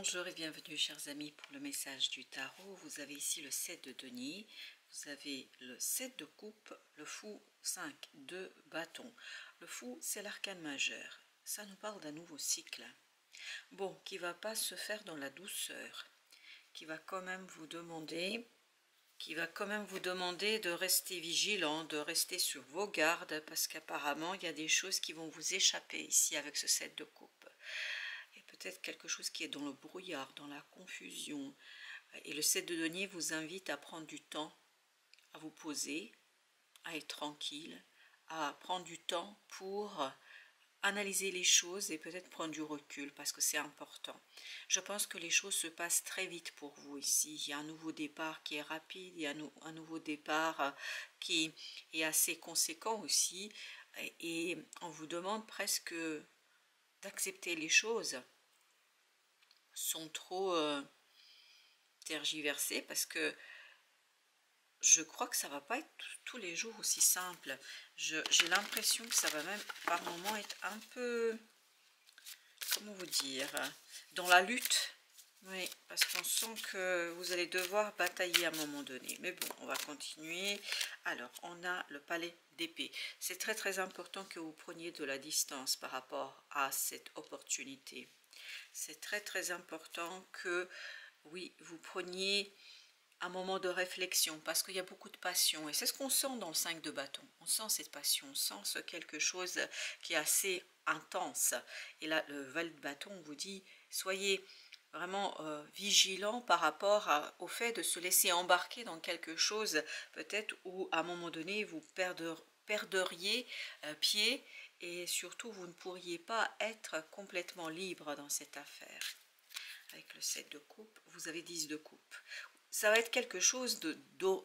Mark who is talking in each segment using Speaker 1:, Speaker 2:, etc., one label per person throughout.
Speaker 1: Bonjour et bienvenue chers amis pour le message du tarot. Vous avez ici le 7 de denier, vous avez le 7 de coupe, le fou 5 de bâton. Le fou c'est l'arcane majeur, ça nous parle d'un nouveau cycle. Bon, qui va pas se faire dans la douceur, qui va quand même vous demander de rester vigilant, de rester sur vos gardes parce qu'apparemment il y a des choses qui vont vous échapper ici avec ce 7 de coupe. Peut-être quelque chose qui est dans le brouillard, dans la confusion. Et le 7 de denier vous invite à prendre du temps, à vous poser, à être tranquille, à prendre du temps pour analyser les choses et peut-être prendre du recul parce que c'est important. Je pense que les choses se passent très vite pour vous ici. Il y a un nouveau départ qui est rapide, il y a un nouveau départ qui est assez conséquent aussi. Et on vous demande presque d'accepter les choses sont trop tergiversées parce que je crois que ça va pas être tous les jours aussi simple. J'ai l'impression que ça va même par moments être un peu, comment vous dire, dans la lutte. Oui, parce qu'on sent que vous allez devoir batailler à un moment donné. Mais bon, on va continuer. Alors, on a le palais d'épée. C'est très très important que vous preniez de la distance par rapport à cette opportunité. C'est très très important que, oui, vous preniez un moment de réflexion parce qu'il y a beaucoup de passion. Et c'est ce qu'on sent dans le 5 de bâton. On sent cette passion, on sent quelque chose qui est assez intense. Et là, le val de bâton vous dit, soyez vraiment vigilant par rapport au fait de se laisser embarquer dans quelque chose, peut-être où à un moment donné, vous perdriez pied. Et surtout, vous ne pourriez pas être complètement libre dans cette affaire. Avec le 7 de coupe, vous avez 10 de coupe. Ça va être quelque chose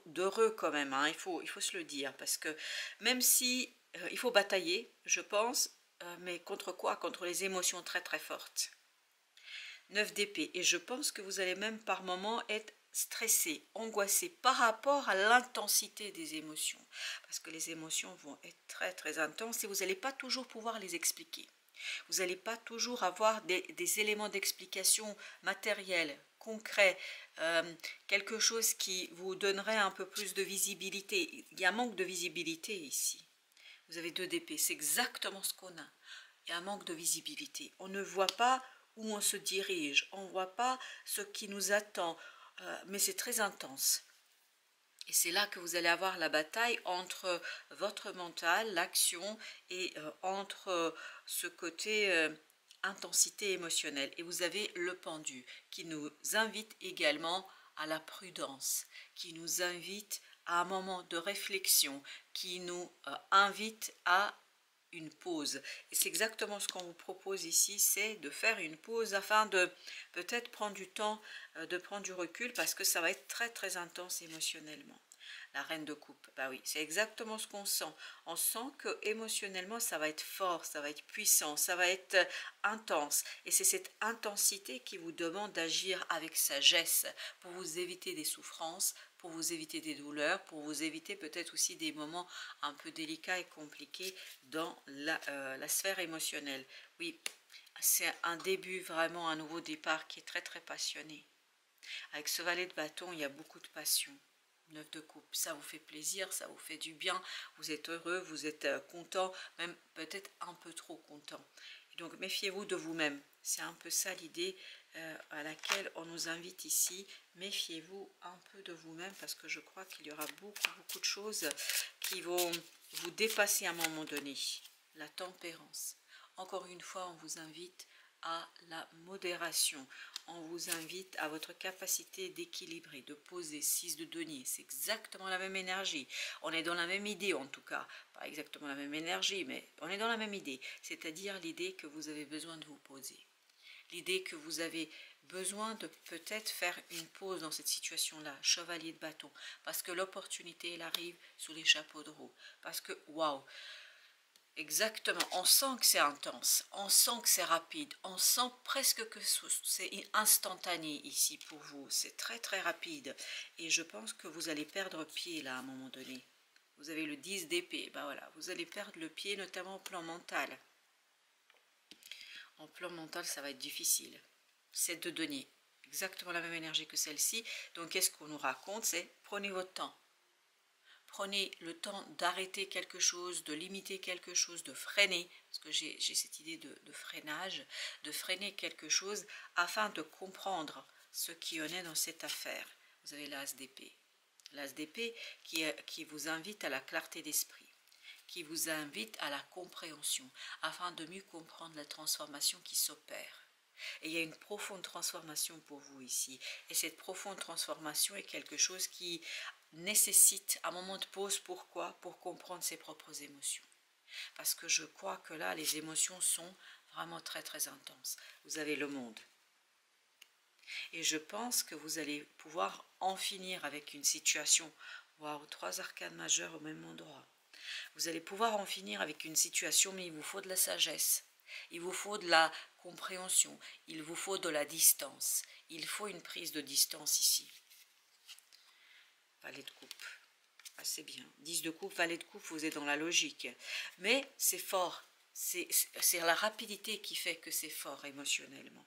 Speaker 1: d'heureux quand même, hein. Il faut se le dire, parce que même si il faut batailler, je pense, mais contre quoi? Contre les émotions très très fortes. 9 d'épée, et je pense que vous allez même par moments être stressé, angoissé par rapport à l'intensité des émotions, parce que les émotions vont être très très intenses et vous n'allez pas toujours pouvoir les expliquer. Vous n'allez pas toujours avoir des éléments d'explication matériels, concrets, quelque chose qui vous donnerait un peu plus de visibilité. Il y a un manque de visibilité ici. Vous avez 2 d'épée, c'est exactement ce qu'on a. Il y a un manque de visibilité. On ne voit pas où on se dirige, on ne voit pas ce qui nous attend, mais c'est très intense. Et c'est là que vous allez avoir la bataille entre votre mental, l'action, et entre ce côté intensité émotionnelle. Et vous avez le pendu qui nous invite également à la prudence, qui nous invite à un moment de réflexion, qui nous invite à une pause. Et c'est exactement ce qu'on vous propose ici, c'est de faire une pause afin de peut-être prendre du temps, de prendre du recul, parce que ça va être très très intense émotionnellement. La reine de coupe, bah oui, c'est exactement ce qu'on sent. On sent que émotionnellement ça va être fort, ça va être puissant, ça va être intense. Et c'est cette intensité qui vous demande d'agir avec sagesse pour vous éviter des souffrances, pour vous éviter des douleurs, pour vous éviter peut-être aussi des moments un peu délicats et compliqués dans la sphère émotionnelle. Oui, c'est un début, vraiment un nouveau départ qui est très très passionné. Avec ce valet de bâton, il y a beaucoup de passion. 9 de coupe, ça vous fait plaisir, ça vous fait du bien, vous êtes heureux, vous êtes content, même peut-être un peu trop content. Et donc méfiez-vous de vous-même, c'est un peu ça l'idée à laquelle on nous invite ici. Méfiez-vous un peu de vous-même parce que je crois qu'il y aura beaucoup de choses qui vont vous dépasser à un moment donné. La tempérance, encore une fois on vous invite à la modération. On vous invite à votre capacité d'équilibrer, de poser. 6 de denier, c'est exactement la même énergie. On est dans la même idée en tout cas. Pas exactement la même énergie, mais on est dans la même idée. C'est-à-dire l'idée que vous avez besoin de vous poser. L'idée que vous avez besoin de peut-être faire une pause dans cette situation-là. Chevalier de bâton. Parce que l'opportunité, elle arrive sous les chapeaux de roue. Parce que, waouh! Exactement, on sent que c'est intense, on sent que c'est rapide, on sent presque que c'est instantané ici pour vous, c'est très très rapide. Et je pense que vous allez perdre pied là à un moment donné. Vous avez le 10 d'épée, ben voilà, vous allez perdre le pied notamment au plan mental. En plan mental, ça va être difficile. 7 de denier, exactement la même énergie que celle-ci. Donc qu'est-ce qu'on nous raconte? C'est prenez votre temps. Prenez le temps d'arrêter quelque chose, de limiter quelque chose, de freiner, parce que j'ai cette idée de freinage, de freiner quelque chose afin de comprendre ce qui en est dans cette affaire. Vous avez l'as d'épée. L'as d'épée qui vous invite à la clarté d'esprit, qui vous invite à la compréhension, afin de mieux comprendre la transformation qui s'opère. Et il y a une profonde transformation pour vous ici. Et cette profonde transformation est quelque chose qui nécessite un moment de pause. Pourquoi? Pour comprendre ses propres émotions. Parce que je crois que là, les émotions sont vraiment très très intenses. Vous avez le monde. Et je pense que vous allez pouvoir en finir avec une situation. Waouh, 3 arcanes majeures au même endroit. Vous allez pouvoir en finir avec une situation, mais il vous faut de la sagesse. Il vous faut de la compréhension, il vous faut de la distance. Il faut une prise de distance ici. Valet de coupe, assez bien. 10 de coupe, valet de coupe, vous êtes dans la logique. Mais c'est fort, c'est la rapidité qui fait que c'est fort émotionnellement.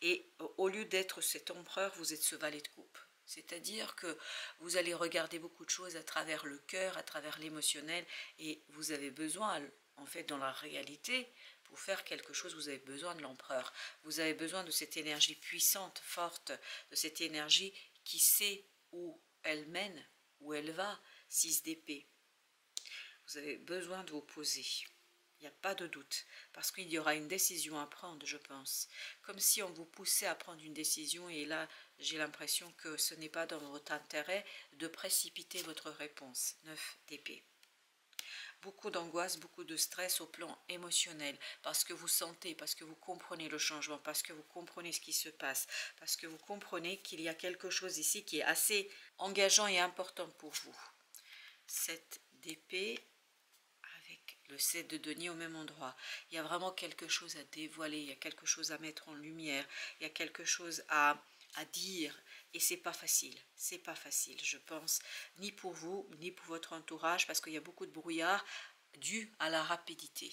Speaker 1: Et au lieu d'être cet empereur, vous êtes ce valet de coupe. C'est-à-dire que vous allez regarder beaucoup de choses à travers le cœur, à travers l'émotionnel, et vous avez besoin, en fait, dans la réalité, pour faire quelque chose, vous avez besoin de l'empereur. Vous avez besoin de cette énergie puissante, forte, de cette énergie qui sait où elle mène, où elle va, 6 d'épée. Vous avez besoin de vous poser. Il n'y a pas de doute, parce qu'il y aura une décision à prendre, je pense. Comme si on vous poussait à prendre une décision, et là, j'ai l'impression que ce n'est pas dans votre intérêt de précipiter votre réponse. 9 d'épée. Beaucoup d'angoisse, beaucoup de stress au plan émotionnel, parce que vous sentez, parce que vous comprenez le changement, parce que vous comprenez ce qui se passe, parce que vous comprenez qu'il y a quelque chose ici qui est assez engageant et important pour vous. 7 d'épée avec le 7 de denier au même endroit. Il y a vraiment quelque chose à dévoiler, il y a quelque chose à mettre en lumière, il y a quelque chose à dire, et c'est pas facile, je pense, ni pour vous, ni pour votre entourage, parce qu'il y a beaucoup de brouillard dû à la rapidité.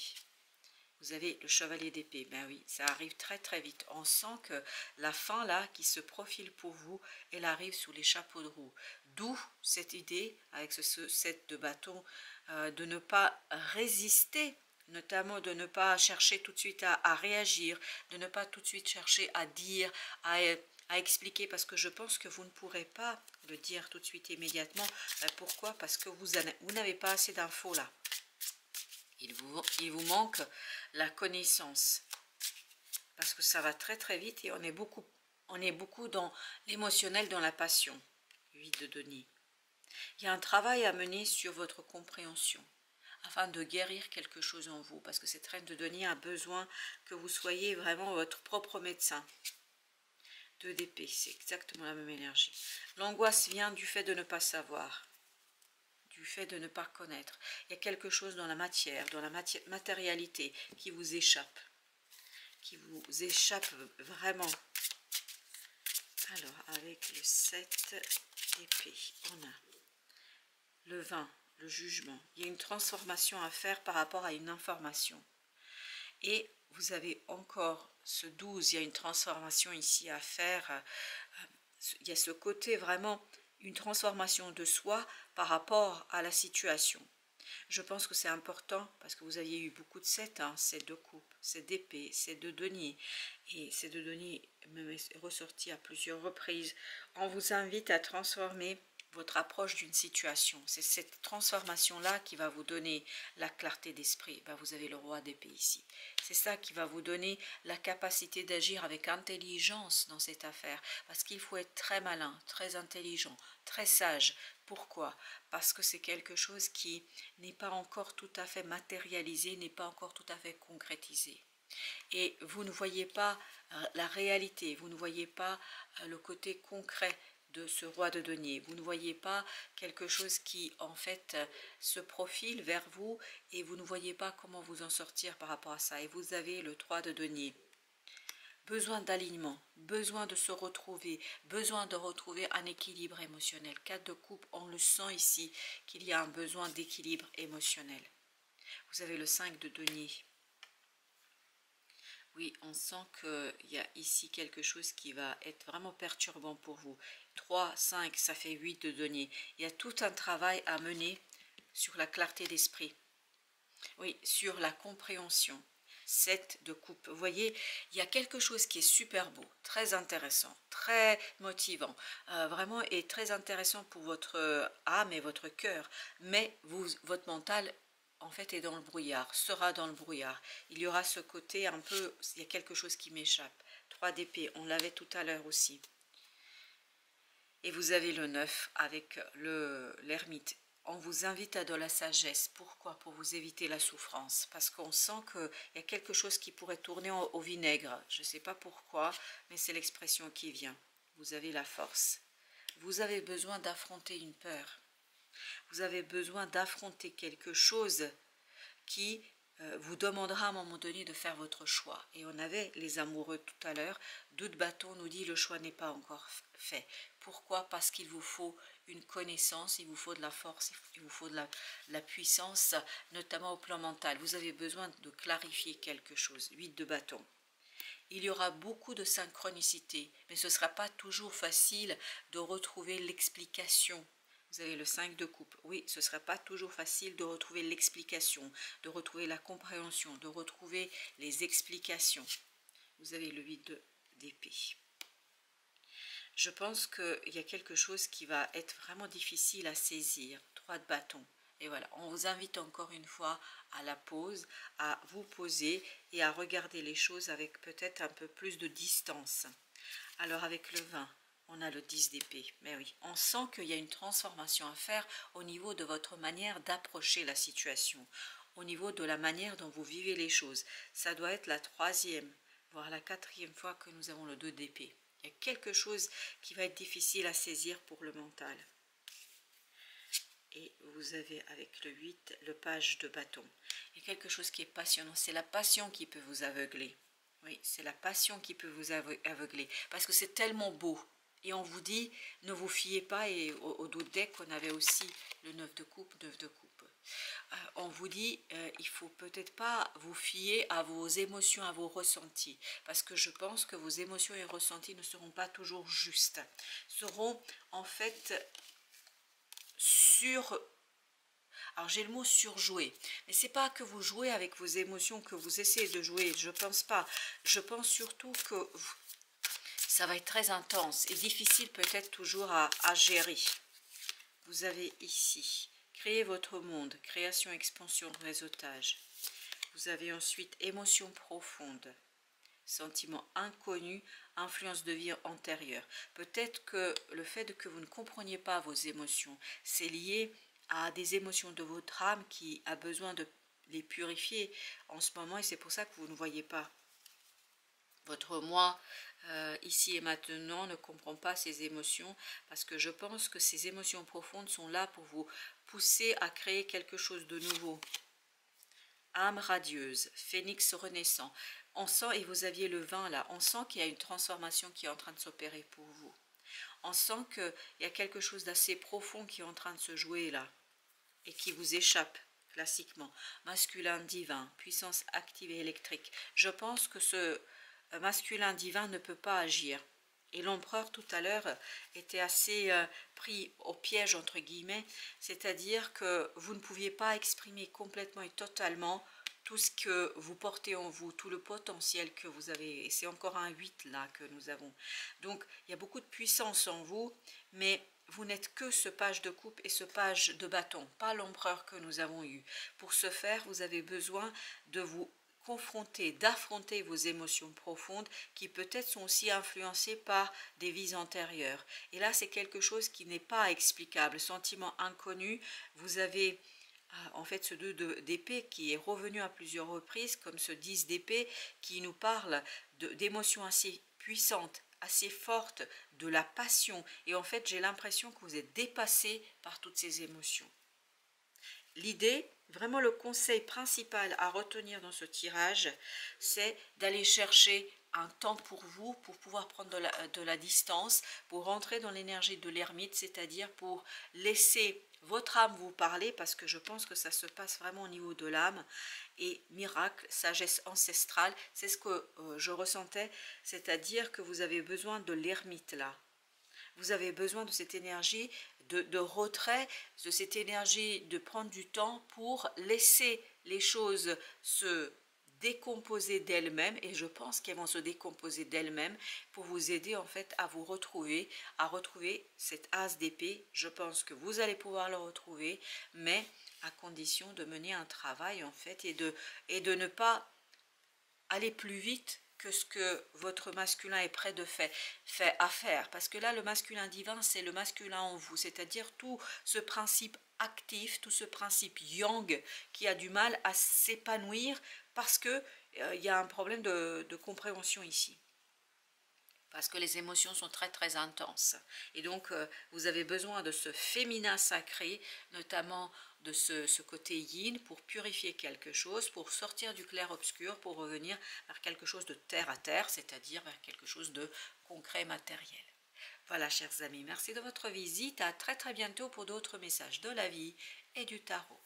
Speaker 1: Vous avez le chevalier d'épée, ben oui, ça arrive très très vite. On sent que la fin là qui se profile pour vous, elle arrive sous les chapeaux de roue. D'où cette idée, avec ce 7 de bâton, de ne pas résister, notamment de ne pas chercher tout de suite à réagir, de ne pas tout de suite chercher à dire, à expliquer, parce que je pense que vous ne pourrez pas le dire tout de suite immédiatement. Pourquoi? Parce que vous n'avez pas assez d'infos là. Il vous manque la connaissance, parce que ça va très très vite et on est beaucoup dans l'émotionnel, dans la passion. 8 de denier. Il y a un travail à mener sur votre compréhension, afin de guérir quelque chose en vous, parce que cette reine de denier a besoin que vous soyez vraiment votre propre médecin. 2 d'épée, c'est exactement la même énergie. L'angoisse vient du fait de ne pas savoir, du fait de ne pas connaître. Il y a quelque chose dans la matière, dans la matérialité qui vous échappe vraiment. Alors, avec le 7 d'épée, on a le 20, le jugement. Il y a une transformation à faire par rapport à une information. Et vous avez encore ce 12, il y a une transformation ici à faire. Il y a ce côté vraiment, une transformation de soi par rapport à la situation. Je pense que c'est important, parce que vous aviez eu beaucoup de 7, 7 de coupe, 7 d'épée, 7 de denier. Et 7 de denier même est ressorti à plusieurs reprises. On vous invite à transformer votre approche d'une situation. C'est cette transformation-là qui va vous donner la clarté d'esprit. Vous avez le roi d'épée ici. C'est ça qui va vous donner la capacité d'agir avec intelligence dans cette affaire. Parce qu'il faut être très malin, très intelligent, très sage. Pourquoi? Parce que c'est quelque chose qui n'est pas encore tout à fait matérialisé, n'est pas encore tout à fait concrétisé. Et vous ne voyez pas la réalité, vous ne voyez pas le côté concret de ce roi de denier. Vous ne voyez pas quelque chose qui en fait se profile vers vous, et vous ne voyez pas comment vous en sortir par rapport à ça. Et vous avez le 3 de denier. Besoin d'alignement, besoin de se retrouver, besoin de retrouver un équilibre émotionnel. 4 de coupe, on le sent ici qu'il y a un besoin d'équilibre émotionnel. Vous avez le 5 de denier. Oui, on sent qu'il y a ici quelque chose qui va être vraiment perturbant pour vous. 3, 5, ça fait 8 de denier. Il y a tout un travail à mener sur la clarté d'esprit. Oui, sur la compréhension. 7 de coupe. Vous voyez, il y a quelque chose qui est super beau, très intéressant, très motivant, vraiment et très intéressant pour votre âme et votre cœur. Mais votre mental, en fait, est dans le brouillard, sera dans le brouillard. Il y aura ce côté un peu, il y a quelque chose qui m'échappe. 3 d'épée, on l'avait tout à l'heure aussi. Et vous avez le 9 avec l'ermite. On vous invite à de la sagesse. Pourquoi? Pour vous éviter la souffrance. Parce qu'on sent qu'il y a quelque chose qui pourrait tourner au vinaigre. Je ne sais pas pourquoi, mais c'est l'expression qui vient. Vous avez la force. Vous avez besoin d'affronter une peur. Vous avez besoin d'affronter quelque chose qui vous demandera à un moment donné de faire votre choix. Et on avait les amoureux tout à l'heure. 2 de bâton nous dit le choix n'est pas encore fait. Pourquoi? Parce qu'il vous faut une connaissance, il vous faut de la force, il vous faut de la puissance, notamment au plan mental. Vous avez besoin de clarifier quelque chose. 8 de bâton. Il y aura beaucoup de synchronicité, mais ce ne sera pas toujours facile de retrouver l'explication. Vous avez le 5 de coupe. Oui, ce ne sera pas toujours facile de retrouver l'explication, de retrouver la compréhension, de retrouver les explications. Vous avez le 8 d'épée. Je pense qu'il y a quelque chose qui va être vraiment difficile à saisir. 3 de bâton. Et voilà, on vous invite encore une fois à la pause, à vous poser et à regarder les choses avec peut-être un peu plus de distance. Alors avec le 20, on a le 10 d'épée. Mais oui, on sent qu'il y a une transformation à faire au niveau de votre manière d'approcher la situation, au niveau de la manière dont vous vivez les choses. Ça doit être la 3e, voire la 4e fois que nous avons le 2 d'épée. Il y a quelque chose qui va être difficile à saisir pour le mental. Et vous avez avec le 8, le page de bâton. Il y a quelque chose qui est passionnant. C'est la passion qui peut vous aveugler. Oui, c'est la passion qui peut vous aveugler. Parce que c'est tellement beau. Et on vous dit, ne vous fiez pas. Et au dos de deck, on avait aussi le 9 de coupe, 9 de coupe. On vous dit, il faut peut-être pas vous fier à vos émotions, à vos ressentis. Parce que je pense que vos émotions et ressentis ne seront pas toujours justes. Seront en fait alors j'ai le mot surjouer, mais c'est pas que vous jouez avec vos émotions, que vous essayez de jouer, je pense pas. Je pense surtout que ça va être très intense et difficile peut-être toujours à gérer. Vous avez ici, créer votre monde, création, expansion, réseautage. Vous avez ensuite émotion profonde, sentiment inconnu, influence de vie antérieure. Peut-être que le fait que vous ne compreniez pas vos émotions, c'est lié à des émotions de votre âme qui a besoin de les purifier en ce moment et c'est pour ça que vous ne voyez pas. Votre moi, ici et maintenant, ne comprend pas ces émotions parce que je pense que ces émotions profondes sont là pour vous pousser à créer quelque chose de nouveau. Âme radieuse, phénix renaissant. On sent, et vous aviez le 20 là, on sent qu'il y a une transformation qui est en train de s'opérer pour vous. On sent qu'il y a quelque chose d'assez profond qui est en train de se jouer là et qui vous échappe classiquement. Masculin divin, puissance active et électrique. Je pense que ce masculin divin ne peut pas agir. Et l'empereur tout à l'heure était assez pris au piège entre guillemets, c'est-à-dire que vous ne pouviez pas exprimer complètement et totalement tout ce que vous portez en vous, tout le potentiel que vous avez. Et c'est encore un 8 là que nous avons. Donc il y a beaucoup de puissance en vous, mais vous n'êtes que ce page de coupe et ce page de bâton, pas l'empereur que nous avons eu. Pour ce faire, vous avez besoin de vous confronter, d'affronter vos émotions profondes qui peut-être sont aussi influencées par des vies antérieures. Et là, c'est quelque chose qui n'est pas explicable. Sentiment inconnu, vous avez en fait ce 2 d'épée qui est revenu à plusieurs reprises, comme ce 10 d'épée qui nous parle d'émotions assez puissantes, assez fortes, de la passion. Et en fait, j'ai l'impression que vous êtes dépassé par toutes ces émotions. L'idée, vraiment le conseil principal à retenir dans ce tirage, c'est d'aller chercher un temps pour vous, pour pouvoir prendre de la distance, pour rentrer dans l'énergie de l'ermite, c'est-à-dire pour laisser votre âme vous parler, parce que je pense que ça se passe vraiment au niveau de l'âme. Et miracle, sagesse ancestrale, c'est ce que je ressentais, c'est-à-dire que vous avez besoin de l'ermite là. Vous avez besoin de cette énergie de retrait, de cette énergie de prendre du temps pour laisser les choses se décomposer d'elles-mêmes, et je pense qu'elles vont se décomposer d'elles-mêmes pour vous aider en fait à retrouver cet as d'épée. Je pense que vous allez pouvoir le retrouver, mais à condition de mener un travail en fait et de ne pas aller plus vite que ce que votre masculin est prêt à faire. Parce que là, le masculin divin, c'est le masculin en vous, c'est-à-dire tout ce principe actif, tout ce principe yang qui a du mal à s'épanouir parce que il y a un problème de compréhension ici. Parce que les émotions sont très très intenses. Et donc, vous avez besoin de ce féminin sacré, notamment de ce côté yin, pour purifier quelque chose, pour sortir du clair-obscur, pour revenir vers quelque chose de terre à terre, c'est-à-dire vers quelque chose de concret, matériel. Voilà, chers amis, merci de votre visite. À très très bientôt pour d'autres messages de la vie et du tarot.